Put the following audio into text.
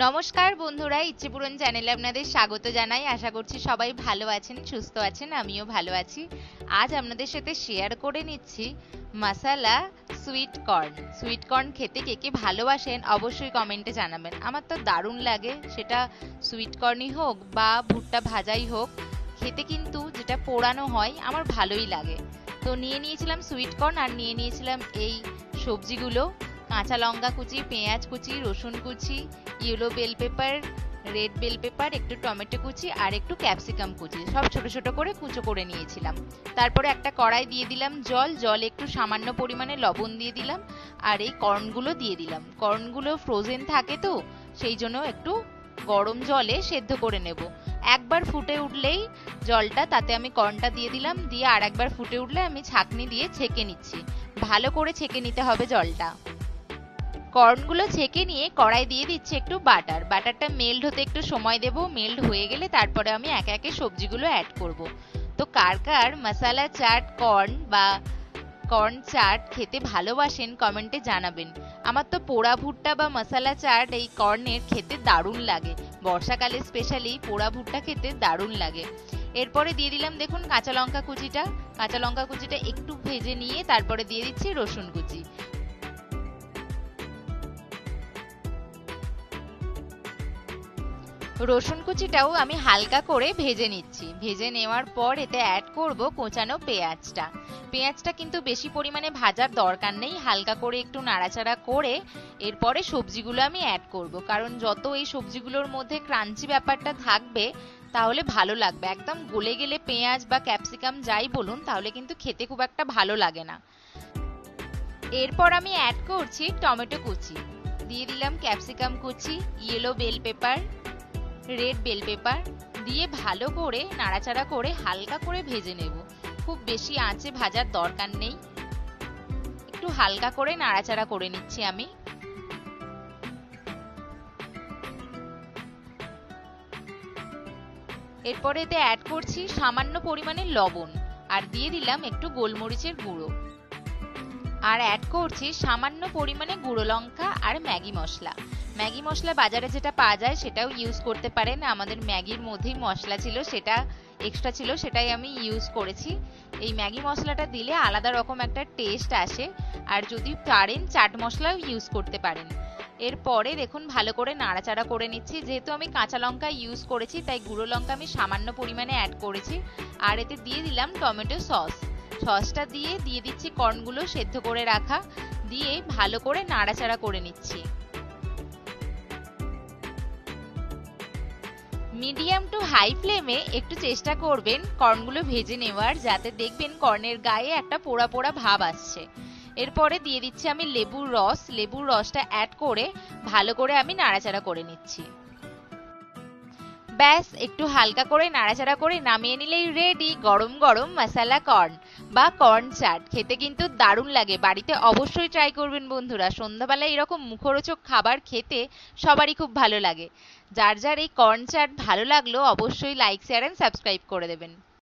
নমস্কার বন্ধুরা, ইচ্ছেপূরণ চ্যানেলে আপনাদের স্বাগত জানাই। আশা করছি সবাই ভালো আছেন, সুস্থ আছেন, আমিও ভালো আছি। আজ আপনাদের সাথে শেয়ার করে নিচ্ছি মশালা সুইট কর্ন। সুইট কর্ন খেতে কে কে ভালোবাসেন অবশ্যই কমেন্টে জানাবেন। আমার তো দারুণ লাগে, সেটা সুইট কর্নই হোক বা ভুট্টা ভাজাই হোক, খেতে কিন্তু যেটা পোড়ানো হয় আমার ভালোই লাগে। তো নিয়ে নিয়েছিলাম সুইট কর্ন আর নিয়ে নিয়েছিলাম এই সবজিগুলো: কাঁচা লঙ্কা কুচি, পেঁয়াজ কুচি, রসুন কুচি, yellow bell pepper, red bell pepper, একটু টমেটো কুচি আর একটু ক্যাপসিকাম কুচি, সব ছোট ছোট করে কুচো করে নিয়েছিলাম। তারপরে একটা কড়াই দিয়ে দিলাম জলে একটু সামান্য পরিমাণে লবণ দিয়ে দিলাম আর এই কর্নগুলো দিয়ে দিলাম। কর্নগুলো ফ্রোজেন থাকে তো সেই জন্য একটু গরম জলে সেদ্ধ করে নেব। একবার ফুটে উঠলেই জলটা, তাতে আমি কর্নটা দিয়ে দিলাম, দিয়ে আর একবার ফুটে উঠলে আমি ছাঁকনি দিয়ে ছেঁকে নিচ্ছি। ভালো করে ছেঁকে নিতে হবে জলটা। কর্নগুলো ছেঁকে নিয়ে কড়াই দিয়ে দিচ্ছি একটু বাটারটা মেল্ট হতে একটু সময় দেব। মেল্ট হয়ে গেলে তারপরে আমি একে একে সবজিগুলো অ্যাড করব। তো কার কার মশালা চাট কর্ন বা কর্ন চাট খেতে ভালোবাসেন কমেন্টে জানাবেন। আমার তো পোড়া ভুট্টা বা মশালা চাট এই কর্নের খেতে দারুণ লাগে। বর্ষাকালে স্পেশালি পোড়া ভুট্টা খেতে দারুণ লাগে। এরপরে দিয়ে দিলাম দেখুন কাঁচা লঙ্কা কুচিটা। কাঁচা লঙ্কা কুচিটা একটু ভেজে নিয়ে তারপরে দিয়ে দিচ্ছি রসুন কুচি। রসুন কুচিটাও আমি হালকা করে ভেজে নিচ্ছি। ভেজে নেওয়ার পর এতে অ্যাড করব কোঁচানো পেঁয়াজটা। পেঁয়াজটা কিন্তু বেশি পরিমাণে ভাজার দরকার নেই, হালকা করে একটু নাড়াচাড়া করে এরপরে সবজিগুলো আমি অ্যাড করব, কারণ যত এই সবজিগুলোর মধ্যে ক্রাঞ্চি ব্যাপারটা থাকবে তাহলে ভালো লাগবে। একদম গলে গেলে পেঁয়াজ বা ক্যাপসিকাম যাই বলুন তাহলে কিন্তু খেতে খুব একটা ভালো লাগে না। এরপর আমি অ্যাড করছি টমেটো কুচি, দিয়ে দিলাম ক্যাপসিকাম কুচি, yellow bell pepper, red bell pepper দিয়ে ভালো করে নাড়াচাড়া করে হালকা করে ভেজে নেব। খুব বেশি আঁচে ভাজার দরকার নেই, একটু হালকা করে নাড়াচাড়া করে নিচ্ছি আমি। এরপরে এতে অ্যাড করছি সামান্য পরিমাণে লবণ আর দিয়ে দিলাম একটু গোলমরিচের গুঁড়ো, আর অ্যাড করছি সামান্য পরিমাণে গুঁড়ো লঙ্কা আর ম্যাগি মশলা। ম্যাগি মশলা বাজারে যেটা পাওয়া যায় সেটাও ইউজ করতে পারেন। আমাদের ম্যাগির মধ্যেই মশলা ছিল, সেটা এক্সট্রা ছিল, সেটাই আমি ইউজ করেছি। এই ম্যাগি মশলাটা দিলে আলাদা রকম একটা টেস্ট আসে, আর যদি পারেন চাট মশলাও ইউজ করতে পারেন। এরপরে দেখুন ভালো করে নাড়াচাড়া করে নিচ্ছি। যেহেতু আমি কাঁচা লঙ্কা ইউজ করেছি তাই গুঁড়ো লঙ্কা আমি সামান্য পরিমাণে অ্যাড করেছি। আর এতে দিয়ে দিলাম টমেটো সস। সসটা দিয়ে দিচ্ছি কর্নগুলো সেদ্ধ করে রাখা, দিয়ে ভালো করে নাড়াচাড়া করে নিচ্ছি। মিডিয়াম টু হাই ফ্লেমে একটু চেষ্টা করবেন কর্নগুলো ভেজে নেওয়ার, যাতে দেখবেন কর্নের গায়ে একটা পোড়া পোড়া ভাব আসছে। এরপরে দিয়ে দিচ্ছি আমি লেবুর রস। লেবুর রসটা অ্যাড করে ভালো করে আমি নাড়াচাড়া করে নিচ্ছি। ব্যাস একটু হালকা করে নাড়াচাড়া করে নামিয়ে নিলেই রেডি গরম গরম মশালা কর্ন বা কর্ন চাট। খেতে কিন্তু দারুণ লাগে, বাড়িতে অবশ্যই ট্রাই করবেন বন্ধুরা। সন্ধ্যাবেলায় এরকম মুখরোচক খাবার খেতে সবারই খুব ভালো লাগে। যার যার এই কর্ন চাট ভালো লাগলো অবশ্যই লাইক, শেয়ার এন্ড সাবস্ক্রাইব করে দেবেন।